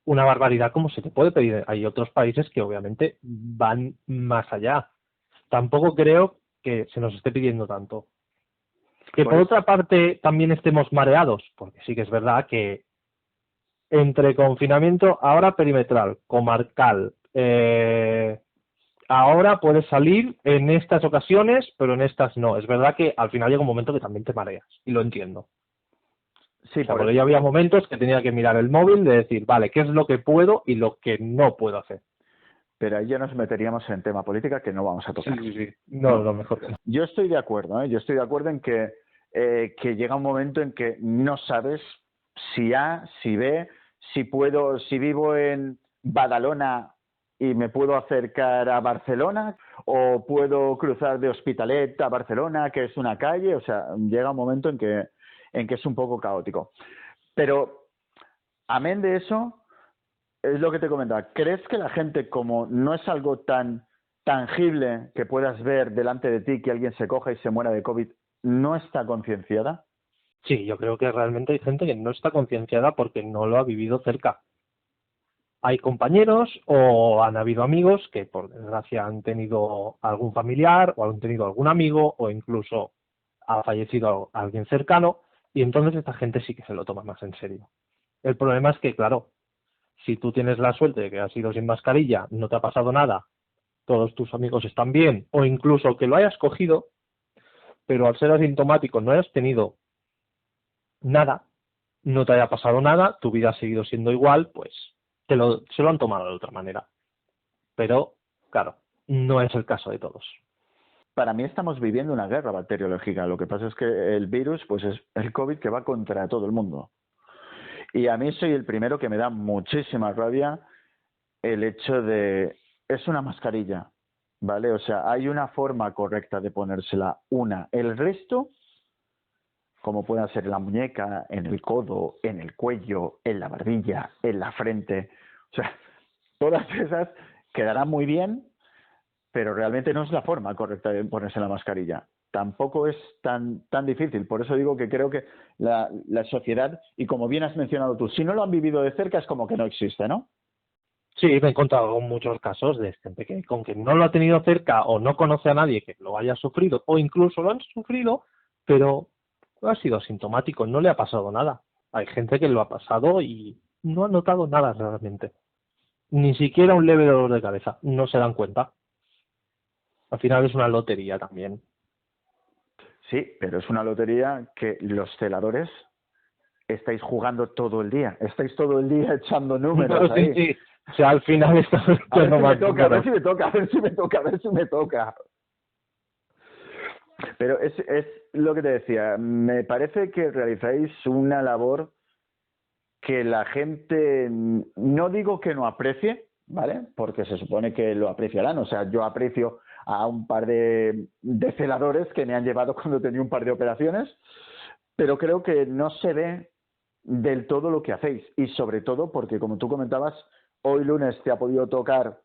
una barbaridad como se te puede pedir. Hay otros países que obviamente van más allá. Tampoco creo que se nos esté pidiendo tanto. Que por otra parte también estemos mareados, porque sí que es verdad que entre confinamiento, ahora perimetral, comarcal, ahora puedes salir en estas ocasiones, pero en estas no. Es verdad que al final llega un momento que también te mareas, y lo entiendo. Sí, o sea, porque yo había momentos que tenía que mirar el móvil de decir, vale, ¿qué es lo que puedo y lo que no puedo hacer? Pero ahí ya nos meteríamos en tema política que no vamos a tocar. Sí. No, lo mejor que no. Yo estoy de acuerdo, ¿eh? Yo estoy de acuerdo en que llega un momento en que no sabes si A, si B, si vivo en Badalona y me puedo acercar a Barcelona, o puedo cruzar de Hospitalet a Barcelona, que es una calle. O sea, llega un momento en que es un poco caótico. Pero, amén de eso, es lo que te comentaba. ¿Crees que la gente, como no es algo tan tangible que puedas ver delante de ti, que alguien se coja y se muera de COVID, no está concienciada? Sí, yo creo que realmente hay gente que no está concienciada porque no lo ha vivido cerca. Hay compañeros o han habido amigos que por desgracia han tenido algún familiar o han tenido algún amigo o incluso ha fallecido alguien cercano y entonces esta gente sí que se lo toma más en serio. El problema es que, claro, si tú tienes la suerte de que has ido sin mascarilla, no te ha pasado nada, todos tus amigos están bien o incluso que lo hayas cogido, pero al ser asintomático no hayas tenido nada, no te haya pasado nada, tu vida ha seguido siendo igual, pues se lo han tomado de otra manera. Pero, claro, no es el caso de todos. Para mí estamos viviendo una guerra bacteriológica. Lo que pasa es que el virus, pues es el COVID que va contra todo el mundo. Y a mí soy el primero que me da muchísima rabia el hecho de... Es una mascarilla, ¿vale? O sea, hay una forma correcta de ponérsela. El resto, como pueda ser en la muñeca, en el codo, en el cuello, en la barbilla, en la frente. O sea, todas esas quedarán muy bien, pero realmente no es la forma correcta de ponerse la mascarilla. Tampoco es tan difícil. Por eso digo que creo que la sociedad, y como bien has mencionado tú, si no lo han vivido de cerca es como que no existe, ¿no? Sí, me he encontrado muchos casos de gente que con que no lo ha tenido cerca o no conoce a nadie que lo haya sufrido o incluso lo han sufrido, pero ha sido asintomático, no le ha pasado nada. Hay gente que lo ha pasado y no ha notado nada realmente. Ni siquiera un leve dolor de cabeza, no se dan cuenta. Al final es una lotería también. Sí, pero es una lotería que los celadores estáis jugando todo el día. Estáis todo el día echando números Sí, ahí. sí. O sea, al final estamos A ver echando si me más toca, a ver números. si me toca, a ver si me toca, a ver si me toca. Pero es lo que te decía. Me parece que realizáis una labor que la gente, no digo que no aprecie, ¿vale? Porque se supone que lo apreciarán. O sea, yo aprecio a un par de celadores que me han llevado cuando tenía un par de operaciones, pero creo que no se ve del todo lo que hacéis. Y sobre todo porque, como tú comentabas, hoy lunes te ha podido tocar...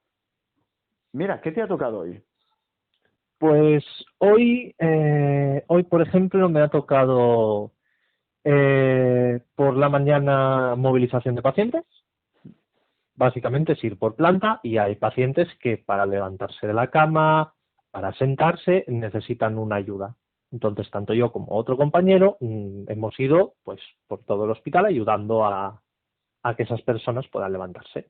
Mira, ¿qué te ha tocado hoy? Pues hoy, por ejemplo, me ha tocado por la mañana movilización de pacientes. Básicamente es ir por planta y hay pacientes que para levantarse de la cama, para sentarse, necesitan una ayuda. Entonces, tanto yo como otro compañero hemos ido pues por todo el hospital ayudando a que esas personas puedan levantarse.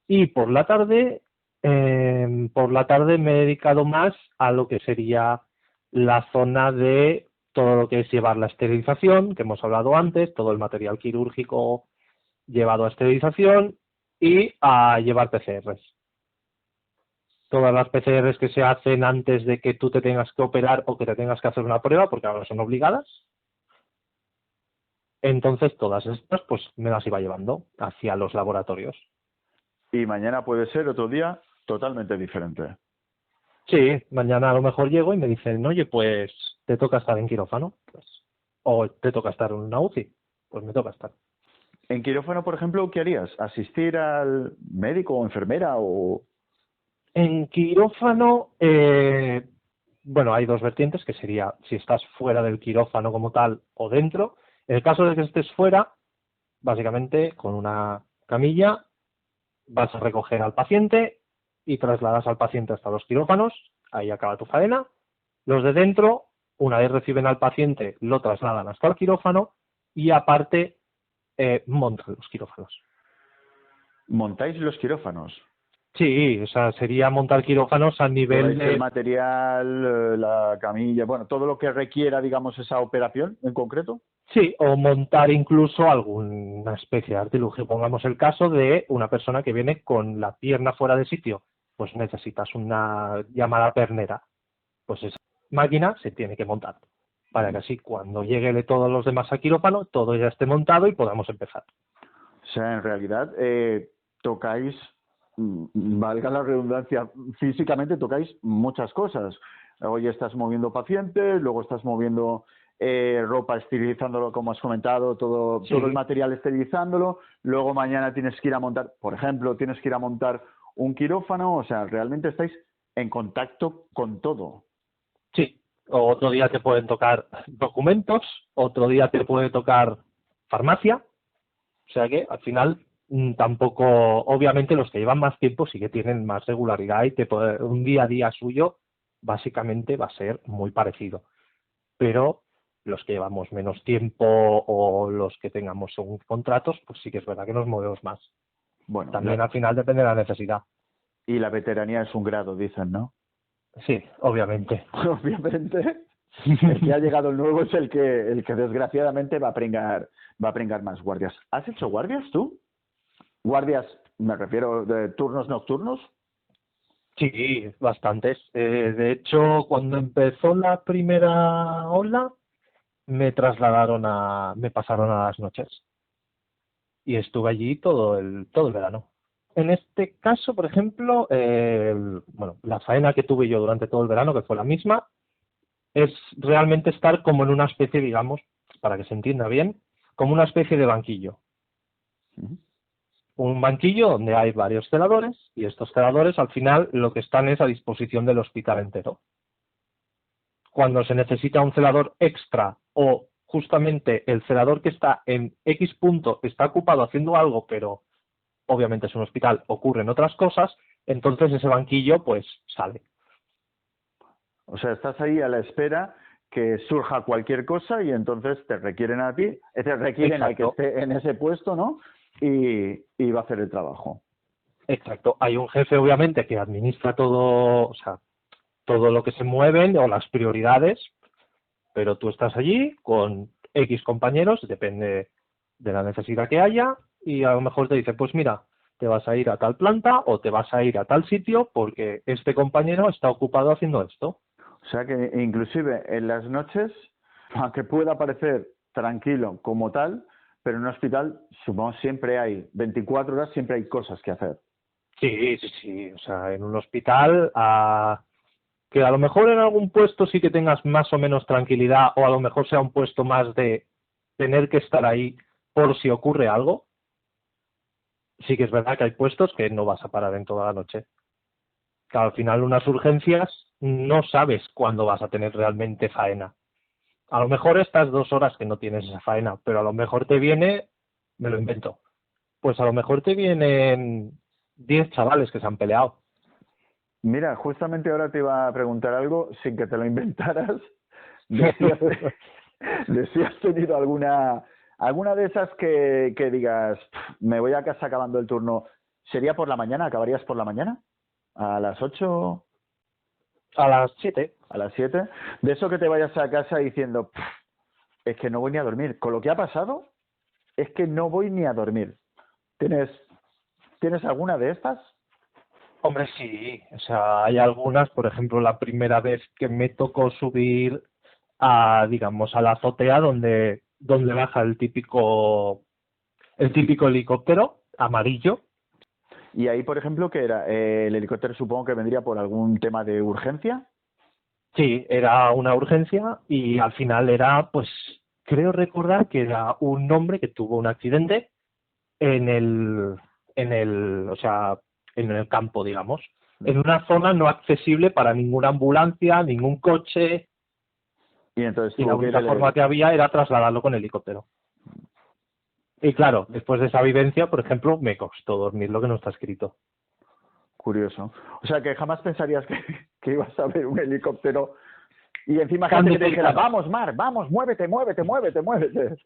Y por la tarde me he dedicado más a lo que sería la zona de todo lo que es llevar la esterilización, que hemos hablado antes, todo el material quirúrgico llevado a esterilización y a llevar PCRs. Todas las PCRs que se hacen antes de que tú te tengas que operar o que te tengas que hacer una prueba, porque ahora son obligadas. Entonces todas estas pues me las iba llevando hacia los laboratorios. Y mañana puede ser otro día totalmente diferente. Sí, mañana a lo mejor llego y me dicen, oye, pues te toca estar en quirófano, pues, o te toca estar en una UCI, pues me toca estar. En quirófano, por ejemplo, ¿qué harías? ¿Asistir al médico o enfermera o...? En quirófano, bueno, hay dos vertientes, que sería si estás fuera del quirófano como tal o dentro. En el caso de que estés fuera, básicamente con una camilla vas a recoger al paciente y trasladas al paciente hasta los quirófanos, ahí acaba tu faena. Los de dentro, una vez reciben al paciente, lo trasladan hasta el quirófano y aparte montan los quirófanos. ¿Montáis los quirófanos? Sí, o sea, sería montar quirófanos a nivel ¿Lleváis el de... material, la camilla, bueno, todo lo que requiera, digamos, esa operación en concreto? Sí, o montar incluso alguna especie de artilugio. Pongamos el caso de una persona que viene con la pierna fuera de sitio. Pues necesitas una llamada pernera. Pues esa máquina se tiene que montar para que así cuando llegue todos los demás a quirófano, todo ya esté montado y podamos empezar. O sea, en realidad tocáis, valga la redundancia, físicamente tocáis muchas cosas. Hoy estás moviendo pacientes, luego estás moviendo ropa, esterilizándolo, como has comentado, todo Sí, el material esterilizándolo. Luego mañana tienes que ir a montar, por ejemplo, tienes que ir a montar un quirófano. O sea, realmente estáis en contacto con todo. sí. Otro día te pueden tocar documentos, otro día te puede tocar farmacia. O sea que al final tampoco, obviamente los que llevan más tiempo sí que tienen más regularidad y un día a día suyo básicamente va a ser muy parecido. Pero los que llevamos menos tiempo o los que tengamos según contratos, pues sí que es verdad que nos movemos más. Bueno, También al final depende de la necesidad. y la veteranía es un grado, dicen, ¿no? Sí, obviamente. Obviamente. El que ha llegado el nuevo es el que desgraciadamente va a pringar más guardias. ¿Has hecho guardias tú? Guardias, me refiero de turnos nocturnos. Sí, bastantes. De hecho, cuando empezó la primera ola, me pasaron a las noches y estuve allí todo el verano. En este caso, por ejemplo, bueno, la faena que tuve yo durante todo el verano, que fue la misma, es realmente estar como en una especie, digamos, para que se entienda bien, como una especie de banquillo. Ujú. Un banquillo donde hay varios celadores y estos celadores al final lo que están es a disposición del hospital entero. Cuando se necesita un celador extra o justamente el celador que está en X punto está ocupado haciendo algo, pero obviamente es un hospital, ocurren otras cosas, entonces ese banquillo pues sale. O sea, estás ahí a la espera que surja cualquier cosa y entonces te requieren a ti, te requieren al que Exacto. esté en ese puesto, ¿no? Y va a hacer el trabajo. Exacto. Hay un jefe, obviamente, que administra todo, o sea, todo lo que se mueven o las prioridades, pero tú estás allí con X compañeros, depende de la necesidad que haya, y a lo mejor te dice, pues mira, te vas a ir a tal planta o te vas a ir a tal sitio porque este compañero está ocupado haciendo esto. O sea que inclusive en las noches, aunque pueda parecer tranquilo como tal, pero en un hospital, supongo, siempre hay 24 horas, siempre hay cosas que hacer. Sí, sí, sí. O sea, en un hospital, que a lo mejor en algún puesto sí que tengas más o menos tranquilidad o a lo mejor sea un puesto más de tener que estar ahí por si ocurre algo. Sí que es verdad que hay puestos que no vas a parar en toda la noche. Que al final unas urgencias no sabes cuándo vas a tener realmente faena. A lo mejor estas 2 horas que no tienes esa faena, pero a lo mejor te viene, me lo invento, pues a lo mejor te vienen 10 chavales que se han peleado. Mira, justamente ahora te iba a preguntar algo sin que te lo inventaras. Decías, de si has tenido alguna de esas que digas, me voy a casa acabando el turno. ¿Sería por la mañana? ¿Acabarías por la mañana? ¿A las 8? A las 7. ¿A las 7? De eso que te vayas a casa diciendo, es que no voy ni a dormir. Con lo que ha pasado, es que no voy ni a dormir. ¿Tienes, ¿tienes alguna de estas? Hombre, sí, o sea, hay algunas, por ejemplo, la primera vez que me tocó subir a, digamos, a la azotea donde baja el típico helicóptero amarillo. Y ahí, por ejemplo, que era el helicóptero, supongo que vendría por algún tema de urgencia. Sí, era una urgencia y al final era, pues, creo recordar que era un hombre que tuvo un accidente en o sea, en el campo, digamos, en una zona no accesible para ninguna ambulancia, ningún coche, Y entonces y la tuvo que ir única forma que había era trasladarlo con helicóptero. Y claro, después de esa vivencia, por ejemplo, me costó dormir lo que no está escrito. Curioso. O sea, que jamás pensarías que ibas a ver un helicóptero y encima Tan gente que te dijera, cercano. vamos, Mar, vamos, muévete, muévete, muévete, muévete.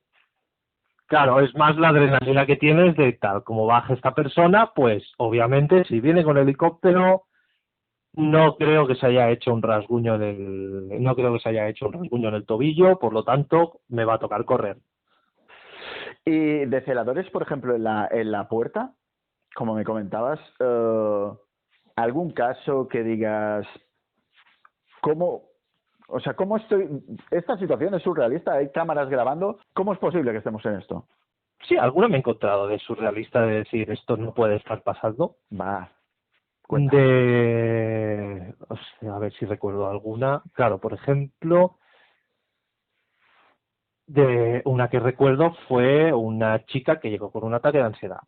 Claro, es más la adrenalina que tienes de tal como baja esta persona, pues obviamente si viene con helicóptero no creo que se haya hecho un rasguño no creo que se haya hecho un rasguño en el tobillo, por lo tanto me va a tocar correr. Y de celadores, por ejemplo, en la puerta, como me comentabas, algún caso que digas, ¿cómo, o sea, cómo estoy, esta situación es surrealista, hay cámaras grabando, ¿cómo es posible que estemos en esto? Sí, alguna me he encontrado de surrealista de decir esto no puede estar pasando. Va, cuenta. O sea, a ver si recuerdo alguna. Claro, por ejemplo, de una que recuerdo fue una chica que llegó con un ataque de ansiedad.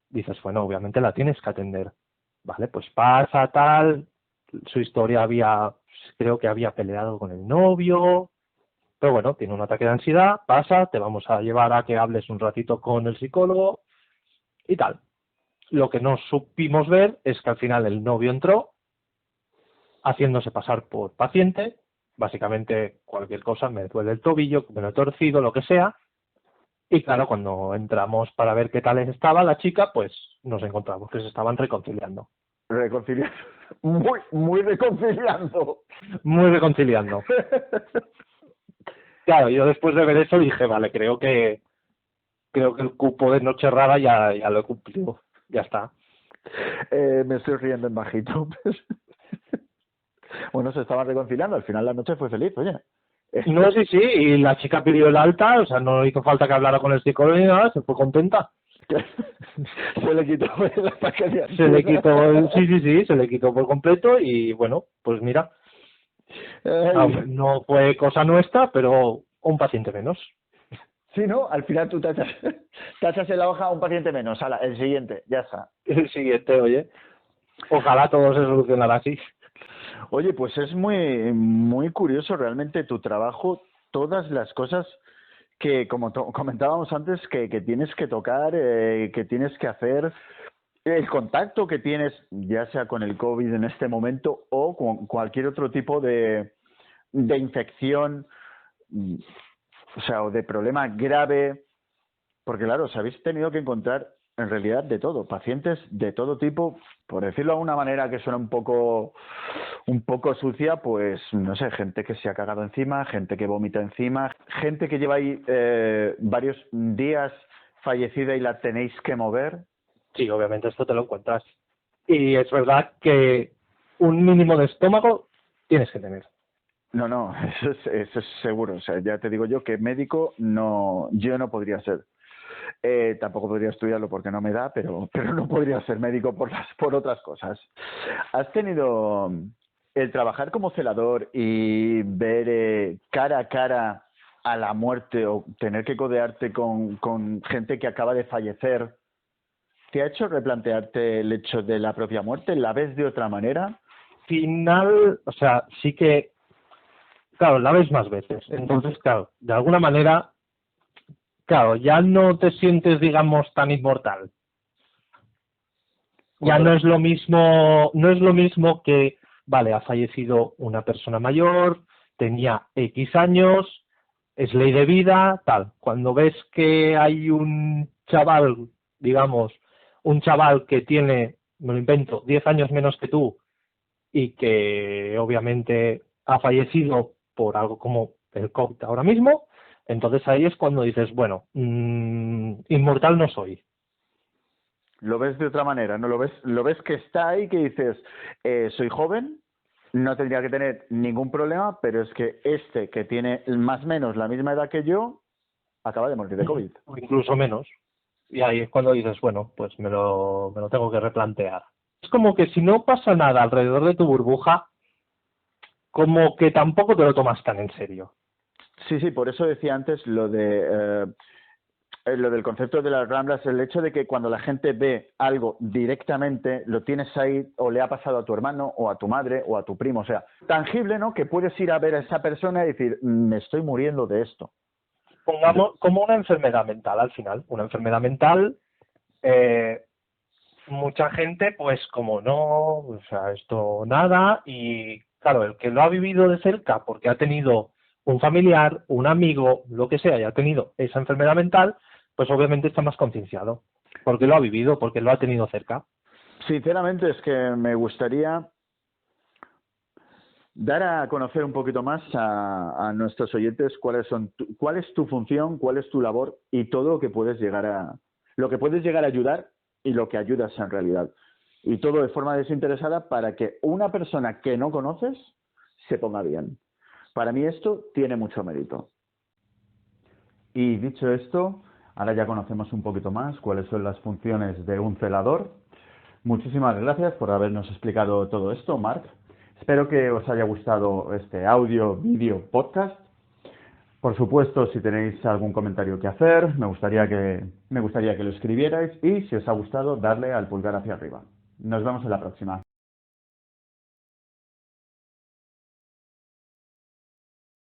Dices, bueno, obviamente la tienes que atender. Vale, pues pasa tal, su historia creo que había peleado con el novio, pero bueno, tiene un ataque de ansiedad, pasa, te vamos a llevar a que hables un ratito con el psicólogo y tal. Lo que no supimos ver es que al final el novio entró haciéndose pasar por paciente, básicamente cualquier cosa, me duele el tobillo, me lo he torcido, lo que sea, y claro, cuando entramos para ver qué tal estaba la chica, pues nos encontramos que se estaban reconciliando. Reconciliar. muy reconciliando. Muy reconciliando. Claro, yo después de ver eso dije, vale, creo que el cupo de Noche Rara ya lo he cumplido. Ya está. Me estoy riendo en bajito. Bueno, se estaban reconciliando, al final la noche fue feliz, oye. No, sí, y la chica pidió el alta, o sea, no hizo falta que hablara con el psicólogo ni nada, se fue contenta. Se le quitó la paquetería. Se le quitó, sí, se le quitó por completo y bueno, pues mira, no fue cosa nuestra, pero un paciente menos. Sí, ¿no? Al final tú tachas en la hoja a un paciente menos, ala, el siguiente, ya está. El siguiente, oye, ojalá todo se solucionara así. Oye, pues es muy curioso realmente tu trabajo, todas las cosas que, como comentábamos antes, que tienes que tocar, que tienes que hacer, el contacto que tienes, ya sea con el COVID en este momento o con cualquier otro tipo de infección, o sea, o de problema grave, porque claro, os habéis tenido que encontrar en realidad de todo, pacientes de todo tipo, por decirlo de una manera que suena un poco sucia, pues no sé, gente que se ha cagado encima, gente que vomita encima, gente que lleva ahí varios días fallecida y la tenéis que mover. Sí, obviamente esto te lo encuentras. Y es verdad que un mínimo de estómago tienes que tener. No, eso es seguro. O sea, ya te digo yo que médico yo no podría ser. Tampoco podría estudiarlo porque no me da, pero no podría ser médico por otras cosas. ¿Has tenido el trabajar como celador y ver cara a cara a la muerte o tener que codearte con gente que acaba de fallecer? ¿Te ha hecho replantearte el hecho de la propia muerte? ¿La ves de otra manera? Final, o sea, sí que, claro, la ves más veces. Entonces, claro, de alguna manera, claro, ya no te sientes, digamos, tan inmortal. Ya no es lo mismo que, vale, ha fallecido una persona mayor, tenía X años, es ley de vida, tal. Cuando ves que hay un chaval, digamos, un chaval que tiene, me lo invento, 10 años menos que tú y que obviamente ha fallecido por algo como el COVID ahora mismo, entonces ahí es cuando dices, bueno, inmortal no soy. Lo ves de otra manera, ¿no? Lo ves que está ahí, que dices, soy joven, no tendría que tener ningún problema, pero es que este que tiene más o menos la misma edad que yo, acaba de morir de COVID. O incluso menos. Y ahí es cuando dices, bueno, pues me lo tengo que replantear. Es como que si no pasa nada alrededor de tu burbuja, como que tampoco te lo tomas tan en serio. Sí, por eso decía antes lo del concepto de las Ramblas, el hecho de que cuando la gente ve algo directamente, lo tienes ahí o le ha pasado a tu hermano o a tu madre o a tu primo, o sea, tangible, ¿no? Que puedes ir a ver a esa persona y decir, me estoy muriendo de esto. Pongamos como una enfermedad mental al final. Una enfermedad mental, mucha gente, pues como no, o sea, esto nada, y claro, el que lo ha vivido de cerca porque ha tenido un familiar, un amigo, lo que sea, y ha tenido esa enfermedad mental, pues obviamente está más concienciado, porque lo ha vivido, porque lo ha tenido cerca. Sinceramente es que me gustaría dar a conocer un poquito más a nuestros oyentes cuál es tu función, cuál es tu labor y todo lo que puedes llegar a ayudar y lo que ayudas en realidad. Y todo de forma desinteresada para que una persona que no conoces se ponga bien. Para mí esto tiene mucho mérito. Y dicho esto, ahora ya conocemos un poquito más cuáles son las funciones de un celador. Muchísimas gracias por habernos explicado todo esto, Marc. Espero que os haya gustado este audio, vídeo, podcast. Por supuesto, si tenéis algún comentario que hacer, me gustaría que lo escribierais y si os ha gustado, darle al pulgar hacia arriba. Nos vemos en la próxima.